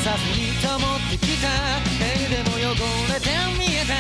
さずに灯ってきた目でも汚れて見えた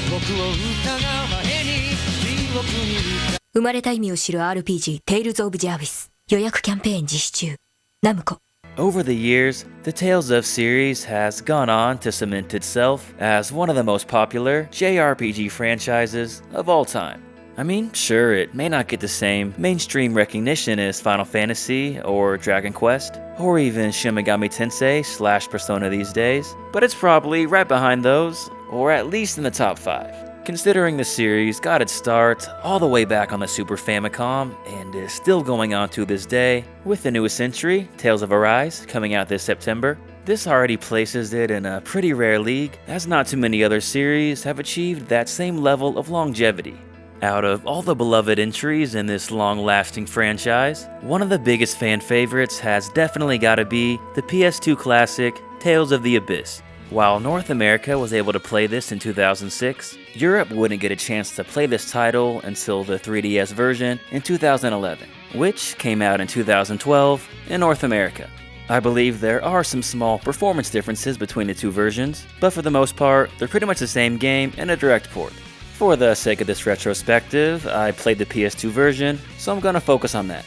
記憶を疑う前に記憶に生まれた意味を知る RPG Tales of Jarvis 予約キャンペーン実施中。ナムコ。 Over the years, the Tales of series has gone on to cement itself as one of the most popular JRPG franchises of all time. I mean, sure, it may not get the same mainstream recognition as Final Fantasy or Dragon Quest, or even Shin Megami Tensei / Persona these days, but it's probably right behind those, or at least in the top 5. Considering the series got its start all the way back on the Super Famicom and is still going on to this day, with the newest entry, Tales of Arise, coming out this September, this already places it in a pretty rare league, as not too many other series have achieved that same level of longevity. Out of all the beloved entries in this long-lasting franchise, one of the biggest fan favorites has definitely gotta be the PS2 classic Tales of the Abyss. While North America was able to play this in 2006, Europe wouldn't get a chance to play this title until the 3DS version in 2011, which came out in 2012 in North America. I believe there are some small performance differences between the two versions, but for the most part, they're pretty much the same game and a direct port. For the sake of this retrospective, I played the PS2 version, so I'm gonna focus on that.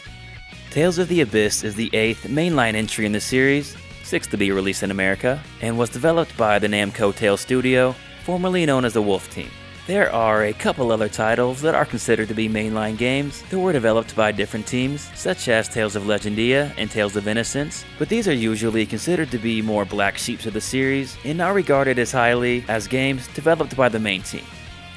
Tales of the Abyss is the 8th mainline entry in the series, 6th to be released in America, and was developed by the Namco Tales studio, formerly known as the Wolf Team. There are a couple other titles that are considered to be mainline games that were developed by different teams, such as Tales of Legendia and Tales of Innocence, but these are usually considered to be more black sheep of the series and not regarded as highly as games developed by the main team.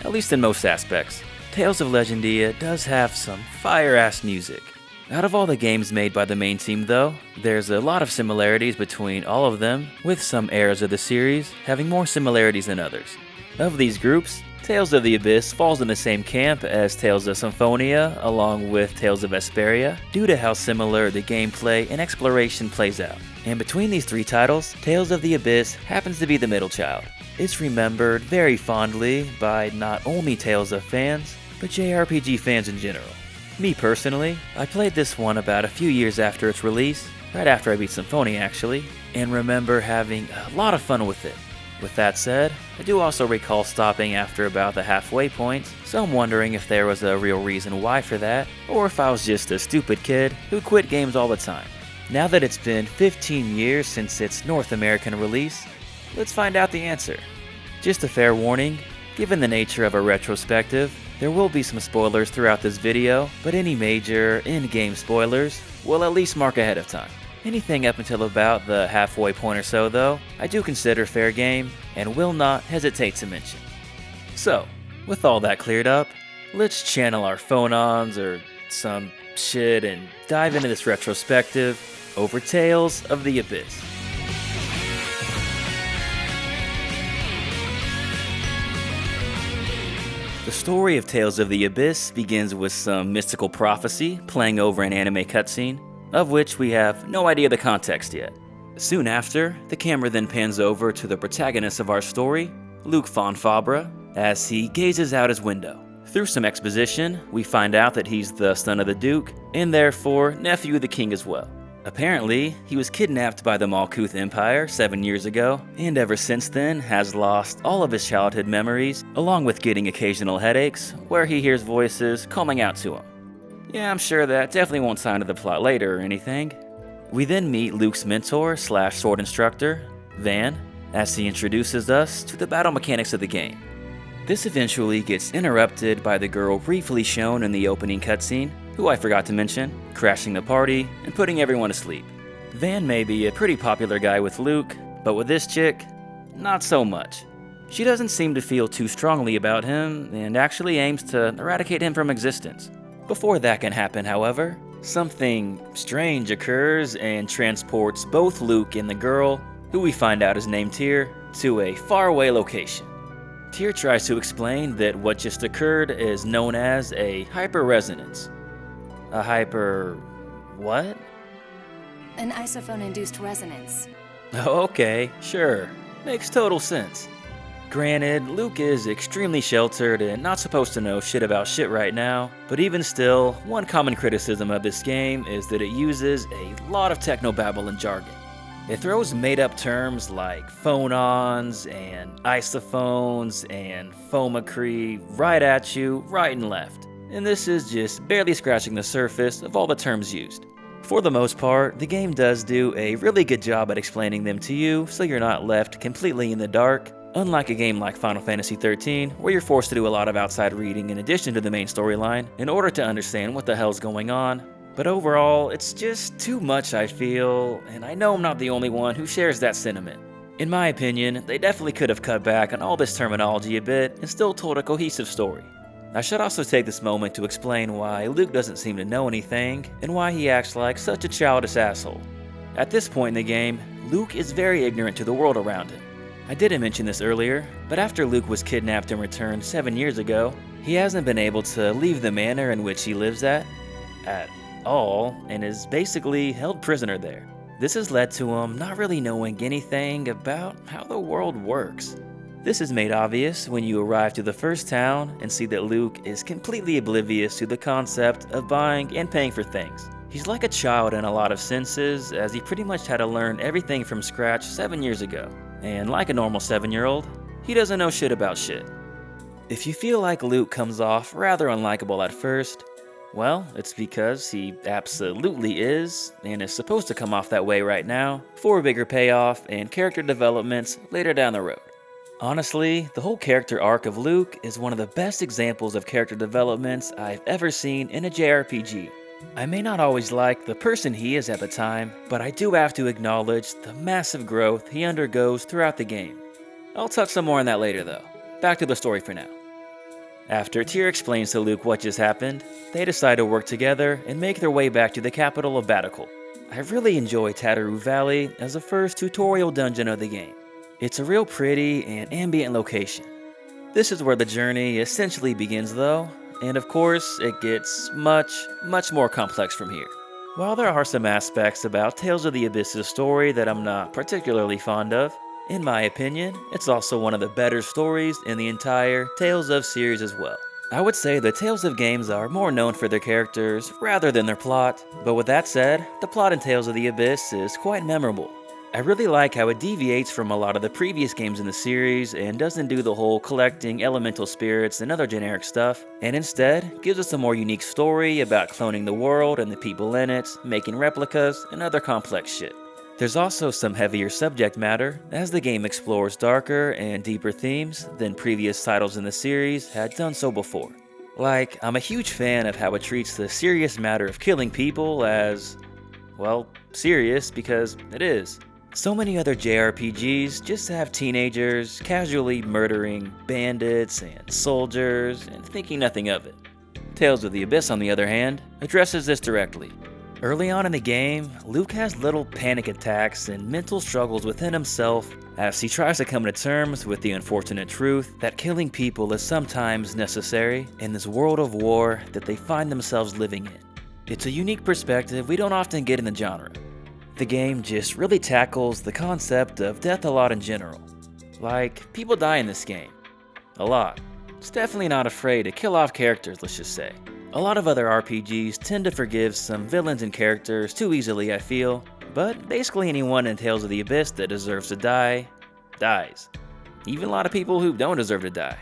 At least in most aspects. Tales of Legendia does have some fire-ass music. Out of all the games made by the main team though, there's a lot of similarities between all of them, with some eras of the series having more similarities than others. Of these groups, Tales of the Abyss falls in the same camp as Tales of Symphonia along with Tales of Vesperia, due to how similar the gameplay and exploration plays out. And between these three titles, Tales of the Abyss happens to be the middle child. It's remembered very fondly by not only Tales of fans, but JRPG fans in general. Me personally, I played this one about a few years after its release, right after I beat Symphonia actually, and remember having a lot of fun with it. With that said, I do also recall stopping after about the halfway point, so I'm wondering if there was a real reason why for that, or if I was just a stupid kid who quit games all the time. Now that it's been 15 years since its North American release, let's find out the answer. Just a fair warning, given the nature of a retrospective, there will be some spoilers throughout this video, but any major in-game spoilers will at least mark ahead of time. Anything up until about the halfway point or so though, I do consider fair game and will not hesitate to mention. So, with all that cleared up, let's channel our phonons or some shit and dive into this retrospective over Tales of the Abyss. The story of Tales of the Abyss begins with some mystical prophecy playing over an anime cutscene, of which we have no idea the context yet. Soon after, the camera then pans over to the protagonist of our story, Luke Fabre, as he gazes out his window. Through some exposition, we find out that he's the son of the Duke, and therefore nephew of the king as well. Apparently, he was kidnapped by the Malkuth Empire 7 years ago, and ever since then has lost all of his childhood memories, along with getting occasional headaches, where he hears voices calling out to him. Yeah, I'm sure that definitely won't sign to the plot later or anything. We then meet Luke's mentor / sword instructor, Van, as he introduces us to the battle mechanics of the game. This eventually gets interrupted by the girl briefly shown in the opening cutscene, who I forgot to mention, crashing the party and putting everyone to sleep. Van may be a pretty popular guy with Luke, but with this chick, not so much. She doesn't seem to feel too strongly about him and actually aims to eradicate him from existence. Before that can happen, however, something strange occurs and transports both Luke and the girl, who we find out is named Tyr, to a faraway location. Tyr tries to explain that what just occurred is known as a hyperresonance. A hyper... what? An isophone-induced resonance. Okay, sure. Makes total sense. Granted, Luke is extremely sheltered and not supposed to know shit about shit right now, but even still, one common criticism of this game is that it uses a lot of technobabble and jargon. It throws made-up terms like phonons and isophones and phomacry right at you, right and left. And this is just barely scratching the surface of all the terms used. For the most part, the game does do a really good job at explaining them to you so you're not left completely in the dark, unlike a game like Final Fantasy XIII where you're forced to do a lot of outside reading in addition to the main storyline in order to understand what the hell's going on. But overall, it's just too much, I feel, and I know I'm not the only one who shares that sentiment. In my opinion, they definitely could have cut back on all this terminology a bit and still told a cohesive story. I should also take this moment to explain why Luke doesn't seem to know anything and why he acts like such a childish asshole. At this point in the game, Luke is very ignorant to the world around him. I didn't mention this earlier, but after Luke was kidnapped and returned 7 years ago, he hasn't been able to leave the manor in which he lives at all, and is basically held prisoner there. This has led to him not really knowing anything about how the world works. This is made obvious when you arrive to the first town and see that Luke is completely oblivious to the concept of buying and paying for things. He's like a child in a lot of senses, as he pretty much had to learn everything from scratch 7 years ago. And like a normal 7-year-old, he doesn't know shit about shit. If you feel like Luke comes off rather unlikable at first, well, it's because he absolutely is, and is supposed to come off that way right now, for a bigger payoff and character developments later down the road. Honestly, the whole character arc of Luke is one of the best examples of character developments I've ever seen in a JRPG. I may not always like the person he is at the time, but I do have to acknowledge the massive growth he undergoes throughout the game. I'll touch some more on that later though. Back to the story for now. After Tyr explains to Luke what just happened, they decide to work together and make their way back to the capital of Baticul. I really enjoy Tataru Valley as the first tutorial dungeon of the game. It's a real pretty and ambient location. This is where the journey essentially begins though, and of course it gets much more complex from here. While there are some aspects about Tales of the Abyss's story that I'm not particularly fond of, in my opinion, it's also one of the better stories in the entire Tales of series as well. I would say the Tales of games are more known for their characters rather than their plot, but with that said, the plot in Tales of the Abyss is quite memorable. I really like how it deviates from a lot of the previous games in the series and doesn't do the whole collecting elemental spirits and other generic stuff, and instead gives us a more unique story about cloning the world and the people in it, making replicas, and other complex shit. There's also some heavier subject matter, as the game explores darker and deeper themes than previous titles in the series had done so before. Like, I'm a huge fan of how it treats the serious matter of killing people as, well, serious because it is. So many other JRPGs just have teenagers casually murdering bandits and soldiers and thinking nothing of it. Tales of the Abyss, on the other hand, addresses this directly. Early on in the game, Luke has little panic attacks and mental struggles within himself as he tries to come to terms with the unfortunate truth that killing people is sometimes necessary in this world of war that they find themselves living in. It's a unique perspective we don't often get in the genre. The game just really tackles the concept of death a lot in general. Like, people die in this game. A lot. It's definitely not afraid to kill off characters, let's just say. A lot of other RPGs tend to forgive some villains and characters too easily, I feel, but basically anyone in Tales of the Abyss that deserves to die, dies. Even a lot of people who don't deserve to die.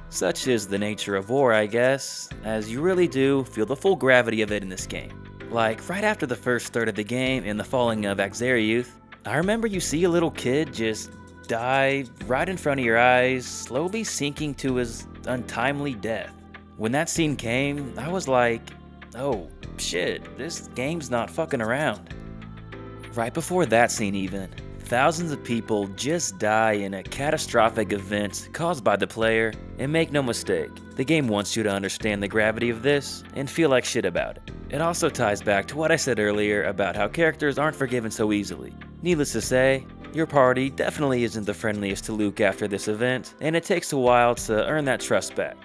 Such is the nature of war, I guess, as you really do feel the full gravity of it in this game. Like, right after the first third of the game in the falling of Axariuth, I remember you see a little kid just die right in front of your eyes, slowly sinking to his untimely death. When that scene came, I was like, oh shit, this game's not fucking around. Right before that scene even, thousands of people just die in a catastrophic event caused by the player, and make no mistake, the game wants you to understand the gravity of this and feel like shit about it. It also ties back to what I said earlier about how characters aren't forgiven so easily. Needless to say, your party definitely isn't the friendliest to Luke after this event, and it takes a while to earn that trust back.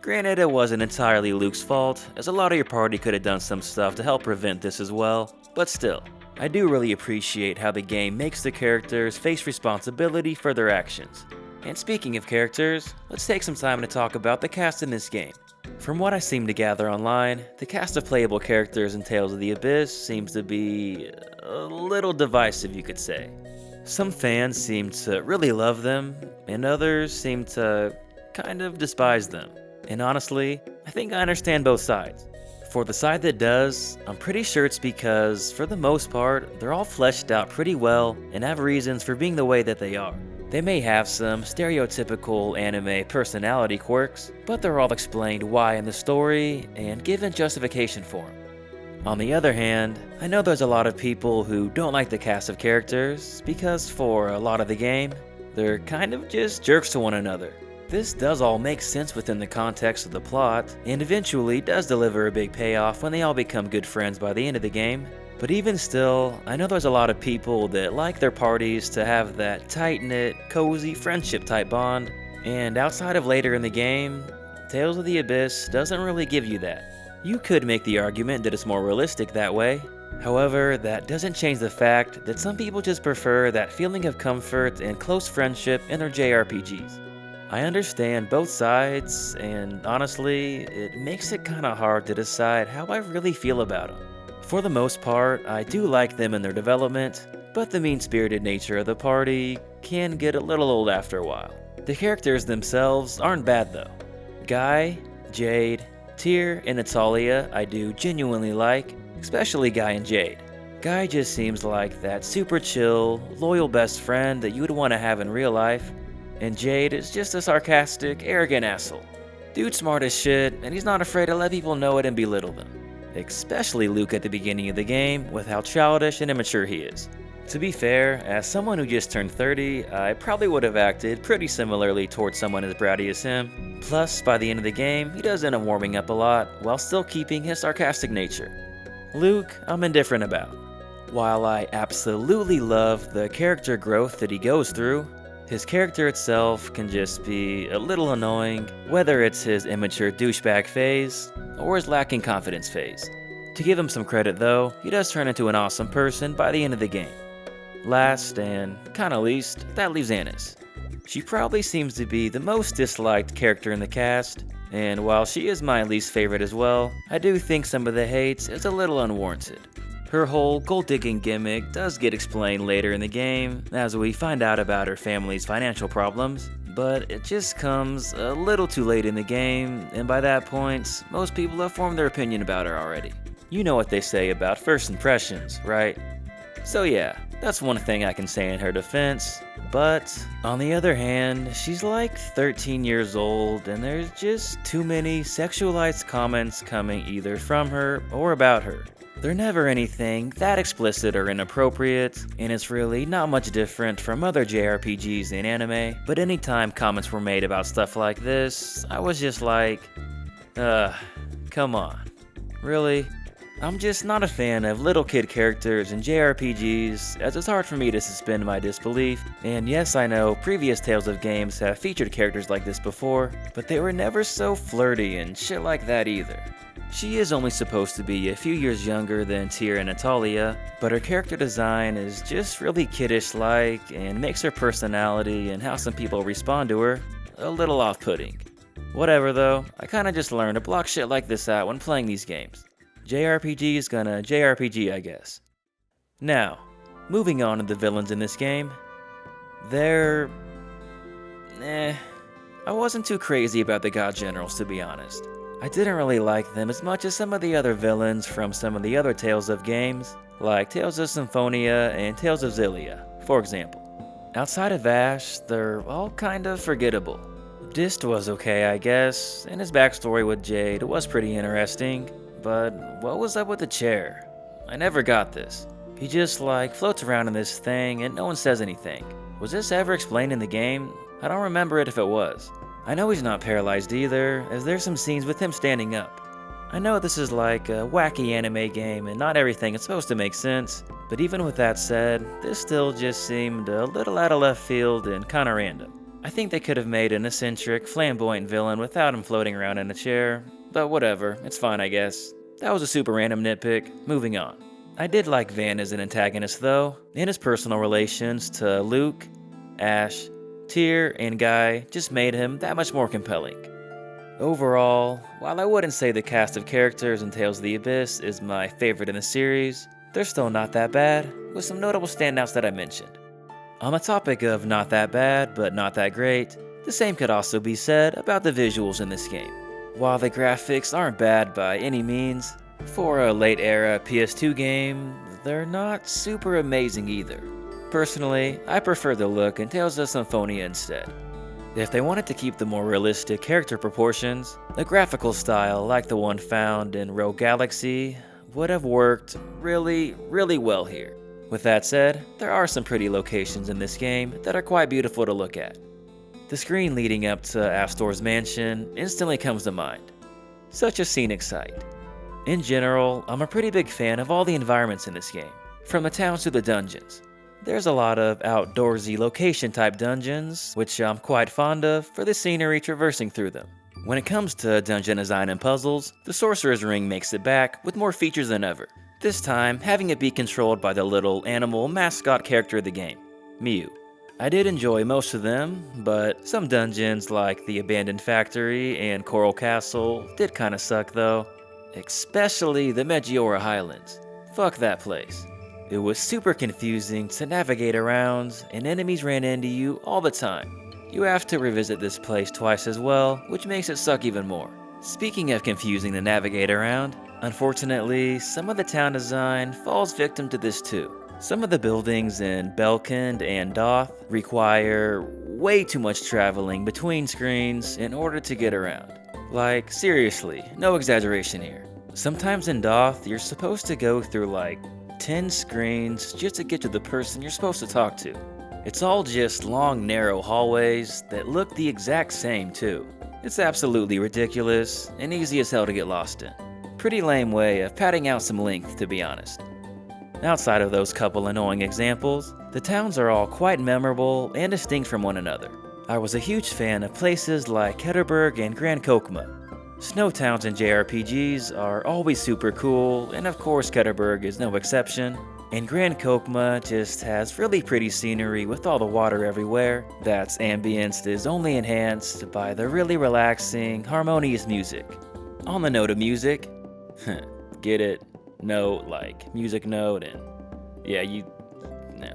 Granted, it wasn't entirely Luke's fault, as a lot of your party could have done some stuff to help prevent this as well, but still, I do really appreciate how the game makes the characters face responsibility for their actions. And speaking of characters, let's take some time to talk about the cast in this game. From what I seem to gather online, the cast of playable characters in Tales of the Abyss seems to be a little divisive, you could say. Some fans seem to really love them, and others seem to kind of despise them. And honestly, I think I understand both sides. For the side that does, I'm pretty sure it's because, for the most part, they're all fleshed out pretty well and have reasons for being the way that they are. They may have some stereotypical anime personality quirks, but they're all explained why in the story and given justification for them. On the other hand, I know there's a lot of people who don't like the cast of characters because for a lot of the game, they're kind of just jerks to one another. This does all make sense within the context of the plot, and eventually does deliver a big payoff when they all become good friends by the end of the game. But even still, I know there's a lot of people that like their parties to have that tight-knit, cozy friendship type bond, and outside of later in the game, Tales of the Abyss doesn't really give you that. You could make the argument that it's more realistic that way. However, that doesn't change the fact that some people just prefer that feeling of comfort and close friendship in their JRPGs. I understand both sides, and honestly, it makes it kinda hard to decide how I really feel about them. For the most part, I do like them in their development, but the mean-spirited nature of the party can get a little old after a while. The characters themselves aren't bad though. Guy, Jade, Tyr, and Natalia I do genuinely like, especially Guy and Jade. Guy just seems like that super chill, loyal best friend that you would want to have in real life, and Jade is just a sarcastic, arrogant asshole. Dude's smart as shit, and he's not afraid to let people know it and belittle them. Especially Luke at the beginning of the game, with how childish and immature he is. To be fair, as someone who just turned 30, I probably would have acted pretty similarly towards someone as bratty as him. Plus, by the end of the game, he does end up warming up a lot, while still keeping his sarcastic nature. Luke, I'm indifferent about. While I absolutely love the character growth that he goes through, his character itself can just be a little annoying, whether it's his immature douchebag phase, or his lacking confidence phase. To give him some credit though, he does turn into an awesome person by the end of the game. Last, and kinda least, that leaves Annis. She probably seems to be the most disliked character in the cast, and while she is my least favorite as well, I do think some of the hate is a little unwarranted. Her whole gold-digging gimmick does get explained later in the game, as we find out about her family's financial problems, but it just comes a little too late in the game, and by that point, most people have formed their opinion about her already. You know what they say about first impressions, right? So yeah, that's one thing I can say in her defense, but on the other hand, she's like 13 years old, and there's just too many sexualized comments coming either from her or about her. They're never anything that explicit or inappropriate, and it's really not much different from other JRPGs in anime, but anytime comments were made about stuff like this, I was just like, come on. Really? I'm just not a fan of little kid characters in JRPGs, as it's hard for me to suspend my disbelief, and yes, I know previous Tales of games have featured characters like this before, but they were never so flirty and shit like that either. She is only supposed to be a few years younger than Tyr and Natalia, but her character design is just really kiddish-like and makes her personality and how some people respond to her a little off-putting. Whatever though, I kinda just learned to block shit like this out when playing these games. JRPG is gonna JRPG, I guess. Now, moving on to the villains in this game. They're... I wasn't too crazy about the God Generals, to be honest. I didn't really like them as much as some of the other villains from some of the other Tales of games, like Tales of Symphonia and Tales of Xillia, for example. Outside of Ash, they're all kind of forgettable. Dist was okay, I guess, and his backstory with Jade was pretty interesting, but what was up with the chair? I never got this. He just floats around in this thing and no one says anything. Was this ever explained in the game? I don't remember it if it was. I know he's not paralyzed either, as there's some scenes with him standing up. I know this is like a wacky anime game and not everything is supposed to make sense, but even with that said, this still just seemed a little out of left field and kinda random. I think they could have made an eccentric, flamboyant villain without him floating around in a chair, but whatever, it's fine I guess. That was a super random nitpick, moving on. I did like Van as an antagonist though, and his personal relations to Luke, Ash, Tyr, and Guy just made him that much more compelling. Overall, while I wouldn't say the cast of characters in Tales of the Abyss is my favorite in the series, they're still not that bad, with some notable standouts that I mentioned. On the topic of not that bad, but not that great, the same could also be said about the visuals in this game. While the graphics aren't bad by any means, for a late era PS2 game, they're not super amazing either. Personally, I prefer the look in Tales of Symphonia instead. If they wanted to keep the more realistic character proportions, a graphical style like the one found in Rogue Galaxy would have worked really well here. With that said, there are some pretty locations in this game that are quite beautiful to look at. The screen leading up to Astor's mansion instantly comes to mind. Such a scenic sight. In general, I'm a pretty big fan of all the environments in this game, from the towns to the dungeons. There's a lot of outdoorsy location type dungeons, which I'm quite fond of for the scenery traversing through them. When it comes to dungeon design and puzzles, the Sorcerer's Ring makes it back with more features than ever. This time, having it be controlled by the little animal mascot character of the game, Mew. I did enjoy most of them, but some dungeons like the Abandoned Factory and Coral Castle did kinda suck though. Especially the Megiora Highlands. Fuck that place. It was super confusing to navigate around, and enemies ran into you all the time. You have to revisit this place twice as well, which makes it suck even more. Speaking of confusing to navigate around, unfortunately, some of the town design falls victim to this too. Some of the buildings in Belkend and Doth require way too much traveling between screens in order to get around. Like, seriously, no exaggeration here. Sometimes in Doth, you're supposed to go through like 10 screens just to get to the person you're supposed to talk to. It's all just long, narrow hallways that look the exact same too. It's absolutely ridiculous and easy as hell to get lost in. Pretty lame way of padding out some length, to be honest. Outside of those couple annoying examples, the towns are all quite memorable and distinct from one another. I was a huge fan of places like Ketterberg and Grand Kokma. Snow towns in JRPGs are always super cool, and of course Ketterberg is no exception. And Grand Kokma just has really pretty scenery with all the water everywhere that's ambience is only enhanced by the really relaxing, harmonious music. On the note of music, get it? Note, like music note, and yeah,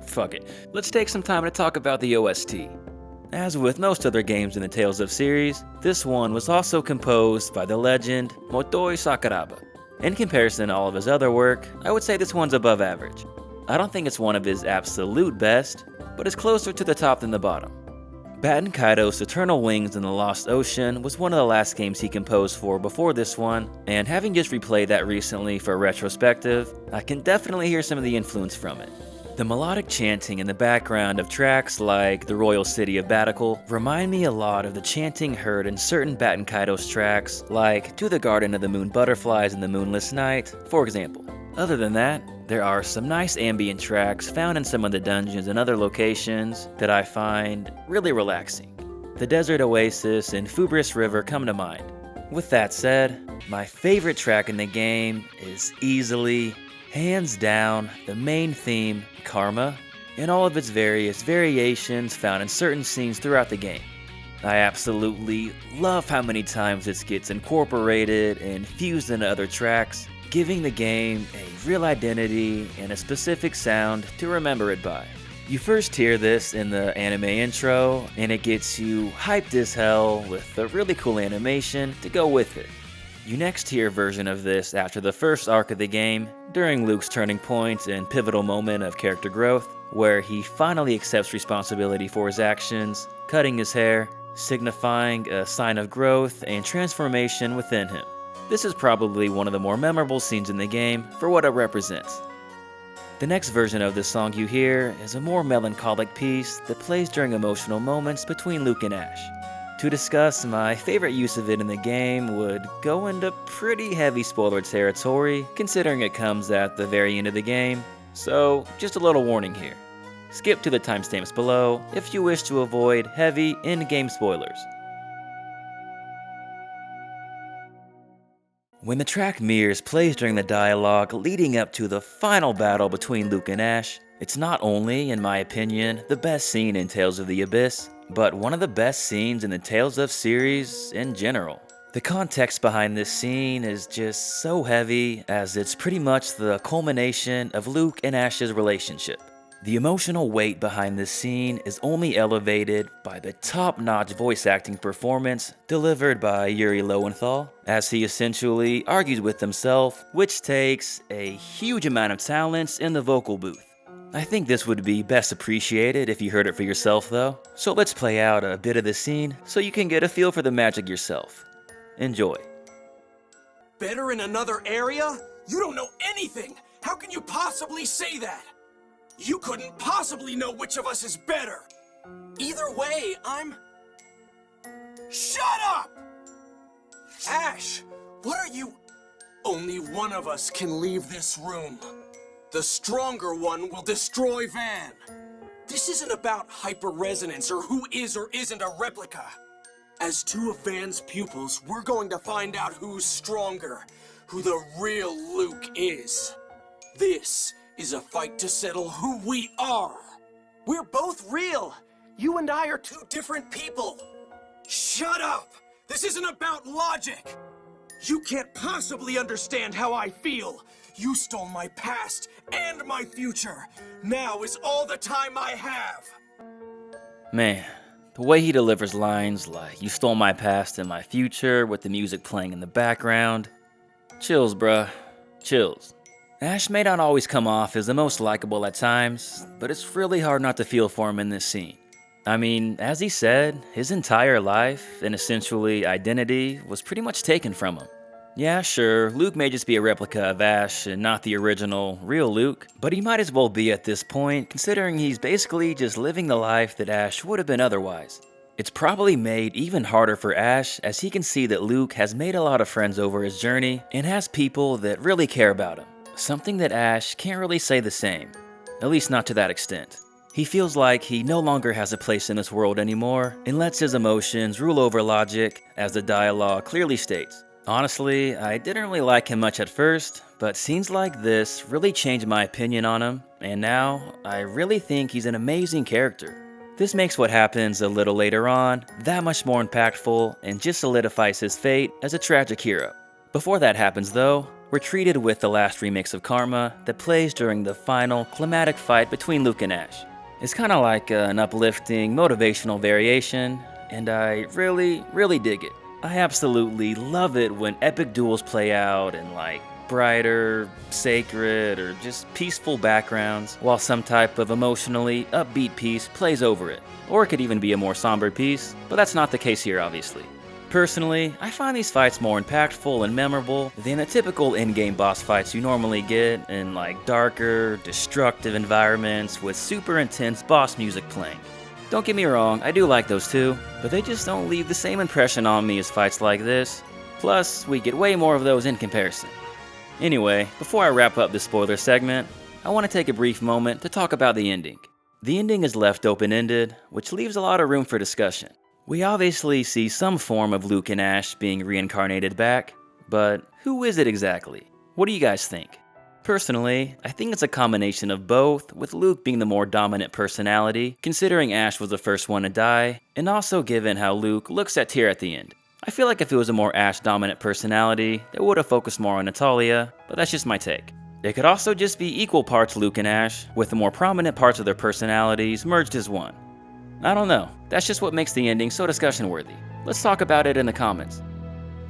fuck it. Let's take some time to talk about the OST. As with most other games in the Tales of series, this one was also composed by the legend Motoi Sakuraba. In comparison to all of his other work, I would say this one's above average. I don't think it's one of his absolute best, but it's closer to the top than the bottom. Baten Kaido's Eternal Wings in the Lost Ocean was one of the last games he composed for before this one, and having just replayed that recently for Retrospective, I can definitely hear some of the influence from it. The melodic chanting in the background of tracks like The Royal City of Batical remind me a lot of the chanting heard in certain Baten Kaido's tracks, like To the Garden of the Moon Butterflies and the Moonless Night, for example. Other than that, there are some nice ambient tracks found in some of the dungeons and other locations that I find really relaxing. The Desert Oasis and Fubris River come to mind. With that said, my favorite track in the game is easily, hands down, the main theme, Karma, and all of its various variations found in certain scenes throughout the game. I absolutely love how many times this gets incorporated and fused into other tracks, giving the game a real identity and a specific sound to remember it by. You first hear this in the anime intro, and it gets you hyped as hell with a really cool animation to go with it. You next hear a version of this after the first arc of the game, during Luke's turning point and pivotal moment of character growth, where he finally accepts responsibility for his actions, cutting his hair, signifying a sign of growth and transformation within him. This is probably one of the more memorable scenes in the game for what it represents. The next version of this song you hear is a more melancholic piece that plays during emotional moments between Luke and Ash. To discuss my favorite use of it in the game would go into pretty heavy spoiler territory, considering it comes at the very end of the game, so just a little warning here. Skip to the timestamps below if you wish to avoid heavy in-game spoilers. When the track Mirrors plays during the dialogue leading up to the final battle between Luke and Ash, it's not only, in my opinion, the best scene in Tales of the Abyss, but one of the best scenes in the Tales of series in general. The context behind this scene is just so heavy, as it's pretty much the culmination of Luke and Ash's relationship. The emotional weight behind this scene is only elevated by the top-notch voice acting performance delivered by Yuri Lowenthal, as he essentially argues with himself, which takes a huge amount of talents in the vocal booth. I think this would be best appreciated if you heard it for yourself though, so let's play out a bit of the scene so you can get a feel for the magic yourself. Enjoy. Better in another area? You don't know anything! How can you possibly say that? You couldn't possibly know which of us is better! Either way, Shut up! Ash, what are you... Only one of us can leave this room. The stronger one will destroy Van. This isn't about hyper-resonance or who is or isn't a replica. As two of Van's pupils, we're going to find out who's stronger, who the real Luke is. This is a fight to settle who we are. We're both real. You and I are two different people. Shut up! This isn't about logic. You can't possibly understand how I feel. You stole my past and my future. Now is all the time I have. Man, the way he delivers lines like, "You stole my past and my future," with the music playing in the background. Chills, bruh. Chills. Ash may not always come off as the most likable at times, but it's really hard not to feel for him in this scene. I mean, as he said, his entire life and essentially identity was pretty much taken from him. Yeah, sure, Luke may just be a replica of Ash and not the original, real Luke, but he might as well be at this point, considering he's basically just living the life that Ash would have been otherwise. It's probably made even harder for Ash as he can see that Luke has made a lot of friends over his journey and has people that really care about him. Something that Ash can't really say the same, at least not to that extent. He feels like he no longer has a place in this world anymore and lets his emotions rule over logic, as the dialogue clearly states. Honestly, I didn't really like him much at first, but scenes like this really changed my opinion on him, and now I really think he's an amazing character. This makes what happens a little later on that much more impactful and just solidifies his fate as a tragic hero. Before that happens though, we're treated with the last remix of Karma that plays during the final climatic fight between Luke and Ash. It's kinda like an uplifting, motivational variation, and I really dig it. I absolutely love it when epic duels play out in like brighter, sacred, or just peaceful backgrounds, while some type of emotionally upbeat piece plays over it. Or it could even be a more somber piece, but that's not the case here obviously. Personally, I find these fights more impactful and memorable than the typical in-game boss fights you normally get in like darker, destructive environments with super intense boss music playing. Don't get me wrong, I do like those too, but they just don't leave the same impression on me as fights like this. Plus, we get way more of those in comparison. Anyway, before I wrap up this spoiler segment, I want to take a brief moment to talk about the ending. The ending is left open-ended, which leaves a lot of room for discussion. We obviously see some form of Luke and Ash being reincarnated back, but who is it exactly? What do you guys think? Personally, I think it's a combination of both, with Luke being the more dominant personality, considering Ash was the first one to die, and also given how Luke looks at Tyr at the end. I feel like if it was a more Ash-dominant personality, they would have focused more on Natalia, but that's just my take. It could also just be equal parts Luke and Ash, with the more prominent parts of their personalities merged as one. I don't know, that's just what makes the ending so discussion worthy. Let's talk about it in the comments.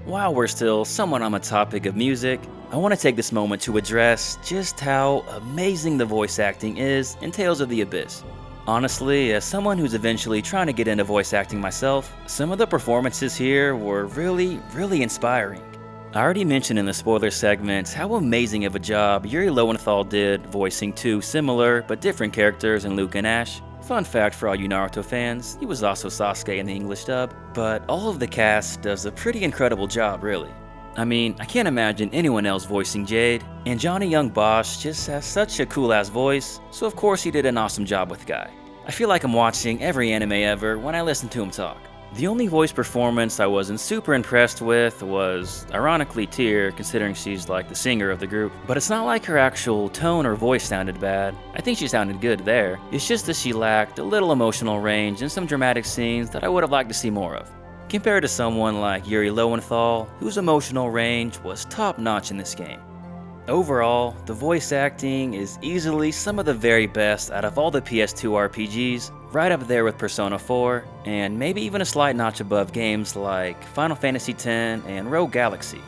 While we're still somewhat on the topic of music, I want to take this moment to address just how amazing the voice acting is in Tales of the Abyss. Honestly, as someone who's eventually trying to get into voice acting myself, some of the performances here were really inspiring. I already mentioned in the spoiler segments how amazing of a job Yuri Lowenthal did voicing two similar but different characters in Luke and Ash. Fun fact for all you Naruto fans, he was also Sasuke in the English dub, but all of the cast does a pretty incredible job really. I mean, I can't imagine anyone else voicing Jade, and Johnny Young Bosch just has such a cool ass voice, so of course he did an awesome job with Guy. I feel like I'm watching every anime ever when I listen to him talk. The only voice performance I wasn't super impressed with was, ironically, Tyr, considering she's like the singer of the group. But it's not like her actual tone or voice sounded bad. I think she sounded good there. It's just that she lacked a little emotional range in some dramatic scenes that I would have liked to see more of. Compared to someone like Yuri Lowenthal, whose emotional range was top notch in this game. Overall, the voice acting is easily some of the very best out of all the PS2 RPGs, right up there with Persona 4, and maybe even a slight notch above games like Final Fantasy X and Rogue Galaxy.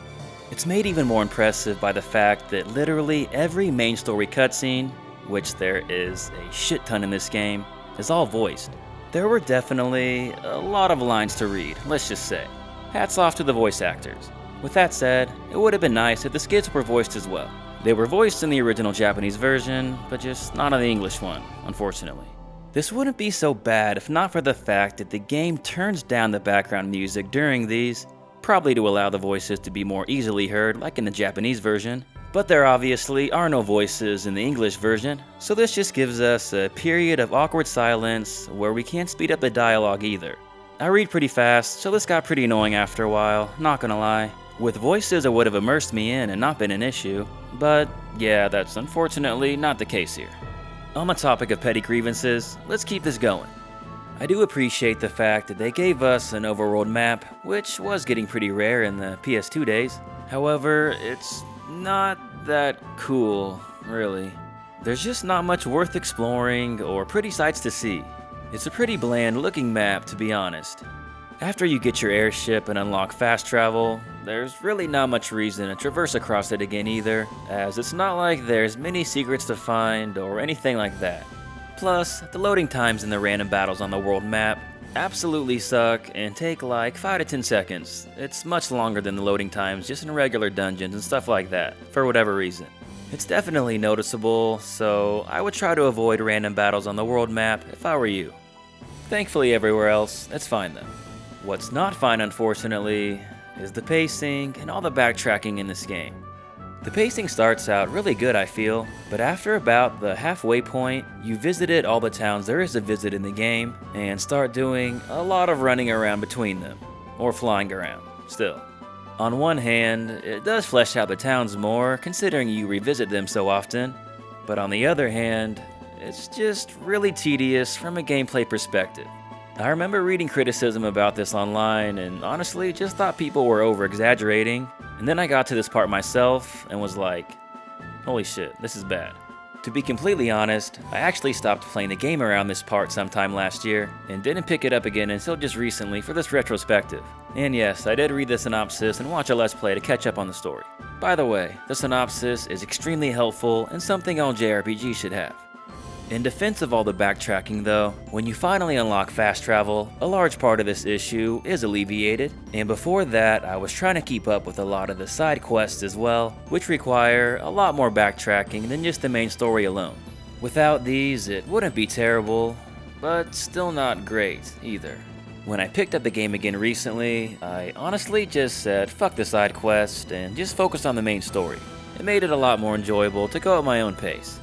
It's made even more impressive by the fact that literally every main story cutscene, which there is a shit ton in this game, is all voiced. There were definitely a lot of lines to read, let's just say. Hats off to the voice actors. With that said, it would have been nice if the skits were voiced as well. They were voiced in the original Japanese version, but just not in the English one, unfortunately. This wouldn't be so bad if not for the fact that the game turns down the background music during these, probably to allow the voices to be more easily heard like in the Japanese version, but there obviously are no voices in the English version, so this just gives us a period of awkward silence where we can't speed up the dialogue either. I read pretty fast, so this got pretty annoying after a while, not gonna lie. With voices, it would have immersed me in and not been an issue, but yeah, that's unfortunately not the case here. On the topic of petty grievances, let's keep this going. I do appreciate the fact that they gave us an overworld map, which was getting pretty rare in the PS2 days. However, it's not that cool, really. There's just not much worth exploring or pretty sights to see. It's a pretty bland looking map, to be honest. After you get your airship and unlock fast travel, there's really not much reason to traverse across it again either, as it's not like there's many secrets to find or anything like that. Plus, the loading times in the random battles on the world map absolutely suck and take like 5 to 10 seconds. It's much longer than the loading times just in regular dungeons and stuff like that, for whatever reason. It's definitely noticeable, so I would try to avoid random battles on the world map if I were you. Thankfully everywhere else, it's fine though. What's not fine, unfortunately, is the pacing and all the backtracking in this game. The pacing starts out really good, I feel, but after about the halfway point, you visited all the towns there is to visit in the game, and start doing a lot of running around between them, or flying around, still. On one hand, it does flesh out the towns more, considering you revisit them so often, but on the other hand, it's just really tedious from a gameplay perspective. I remember reading criticism about this online and honestly just thought people were over-exaggerating, and then I got to this part myself and was like, holy shit, this is bad. To be completely honest, I actually stopped playing the game around this part sometime last year and didn't pick it up again until just recently for this retrospective. And yes, I did read the synopsis and watch a Let's Play to catch up on the story. By the way, the synopsis is extremely helpful and something all JRPGs should have. In defense of all the backtracking though, when you finally unlock fast travel, a large part of this issue is alleviated, and before that I was trying to keep up with a lot of the side quests as well, which require a lot more backtracking than just the main story alone. Without these, it wouldn't be terrible, but still not great either. When I picked up the game again recently, I honestly just said fuck the side quest and just focused on the main story. It made it a lot more enjoyable to go at my own pace.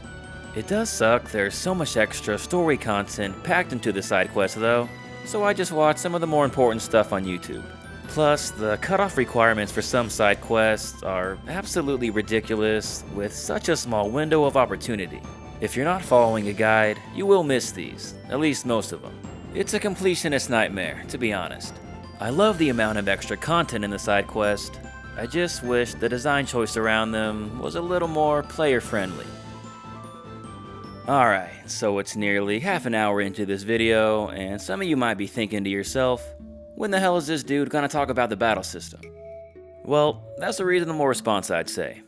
It does suck there's so much extra story content packed into the side quests though, so I just watched some of the more important stuff on YouTube. Plus, the cutoff requirements for some side quests are absolutely ridiculous with such a small window of opportunity. If you're not following a guide, you will miss these, at least most of them. It's a completionist nightmare, to be honest. I love the amount of extra content in the side quest, I just wish the design choice around them was a little more player friendly. Alright, so it's nearly half an hour into this video, and some of you might be thinking to yourself, when the hell is this dude gonna talk about the battle system? Well, that's a reasonable response I'd say.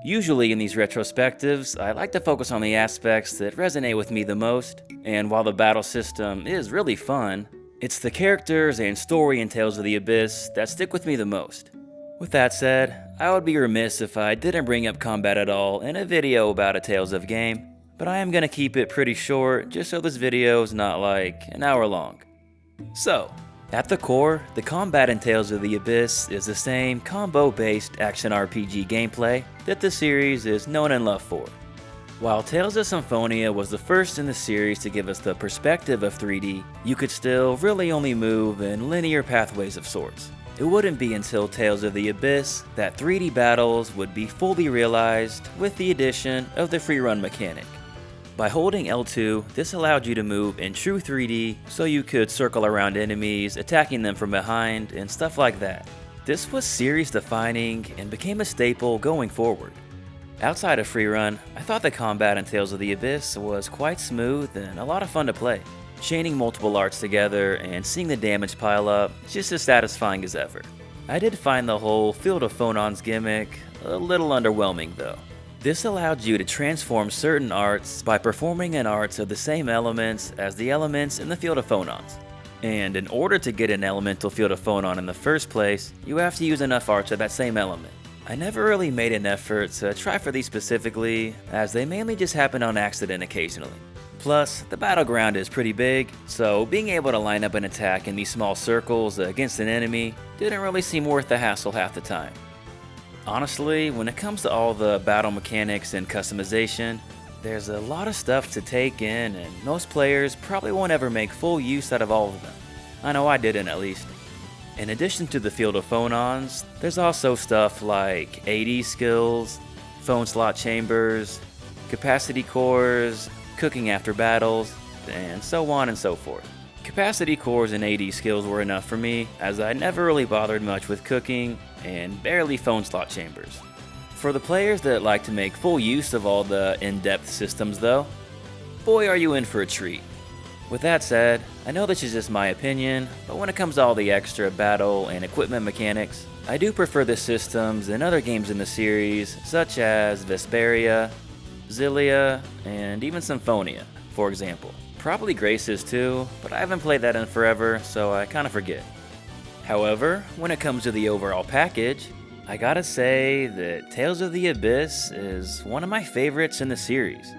Usually in these retrospectives, I like to focus on the aspects that resonate with me the most, and while the battle system is really fun, it's the characters and story in Tales of the Abyss that stick with me the most. With that said, I would be remiss if I didn't bring up combat at all in a video about a Tales of game, but I am gonna keep it pretty short just so this video is not like an hour long. So, at the core, the combat in Tales of the Abyss is the same combo-based action RPG gameplay that the series is known and loved for. While Tales of Symphonia was the first in the series to give us the perspective of 3D, you could still really only move in linear pathways of sorts. It wouldn't be until Tales of the Abyss that 3D battles would be fully realized with the addition of the free run mechanic. By holding L2, this allowed you to move in true 3D so you could circle around enemies, attacking them from behind, and stuff like that. This was series defining and became a staple going forward. Outside of Freerun, I thought the combat in Tales of the Abyss was quite smooth and a lot of fun to play. Chaining multiple arts together and seeing the damage pile up just as satisfying as ever. I did find the whole Field of Phonons gimmick a little underwhelming though. This allowed you to transform certain arts by performing an arts of the same elements as the elements in the Field of Phonons. And in order to get an elemental Field of Phonon in the first place, you have to use enough arts of that same element. I never really made an effort to try for these specifically, as they mainly just happen on accident occasionally. Plus, the battleground is pretty big, so being able to line up an attack in these small circles against an enemy didn't really seem worth the hassle half the time. Honestly, when it comes to all the battle mechanics and customization, there's a lot of stuff to take in and most players probably won't ever make full use out of all of them. I know I didn't at least. In addition to the Field of Phonons, there's also stuff like AD skills, phone slot chambers, capacity cores, cooking after battles, and so on and so forth. Capacity cores and AD skills were enough for me, as I never really bothered much with cooking and barely phone slot chambers. For the players that like to make full use of all the in-depth systems though, boy are you in for a treat. With that said, I know this is just my opinion, but when it comes to all the extra battle and equipment mechanics, I do prefer the systems in other games in the series, such as Vesperia, Xillia, and even Symphonia, for example. Probably Graces too, but I haven't played that in forever, so I kinda forget. However, when it comes to the overall package, I gotta say that Tales of the Abyss is one of my favorites in the series.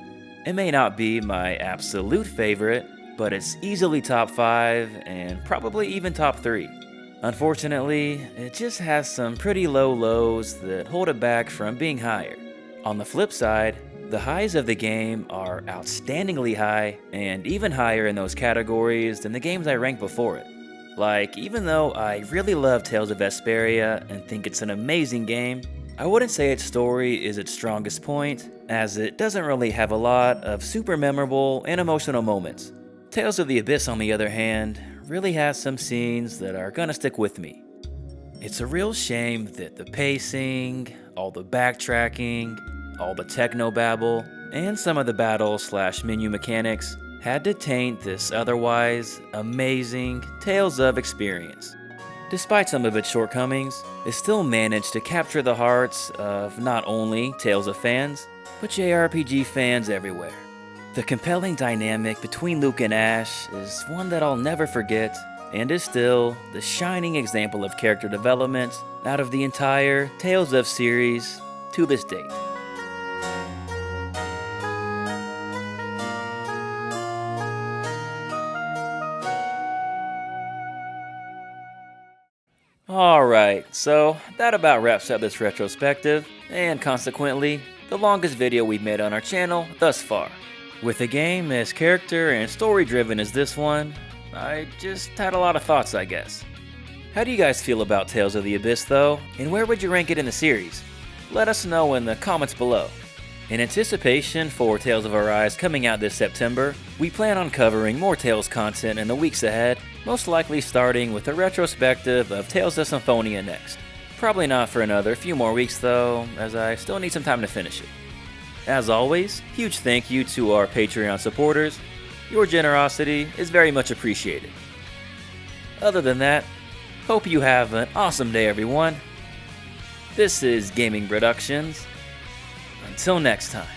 It may not be my absolute favorite, but it's easily top 5 and probably even top 3. Unfortunately, it just has some pretty low lows that hold it back from being higher. On the flip side, the highs of the game are outstandingly high and even higher in those categories than the games I ranked before it. Like, even though I really love Tales of Vesperia and think it's an amazing game, I wouldn't say its story is its strongest point, as it doesn't really have a lot of super memorable and emotional moments. Tales of the Abyss, on the other hand, really has some scenes that are gonna stick with me. It's a real shame that the pacing, all the backtracking, all the technobabble, and some of the battle/menu mechanics had to taint this otherwise amazing Tales of experience. Despite some of its shortcomings, it still managed to capture the hearts of not only Tales of fans, but JRPG fans everywhere. The compelling dynamic between Luke and Ash is one that I'll never forget, and is still the shining example of character development out of the entire Tales of series to this date. Alright, so that about wraps up this retrospective, and consequently, the longest video we've made on our channel thus far. With a game as character and story driven as this one, I just had a lot of thoughts, I guess. How do you guys feel about Tales of the Abyss though, and where would you rank it in the series? Let us know in the comments below. In anticipation for Tales of Arise coming out this September, we plan on covering more Tales content in the weeks ahead, most likely starting with a retrospective of Tales of Symphonia next. Probably not for another few more weeks though, as I still need some time to finish it. As always, huge thank you to our Patreon supporters. Your generosity is very much appreciated. Other than that, hope you have an awesome day everyone. This is Gaming Productions. Until next time.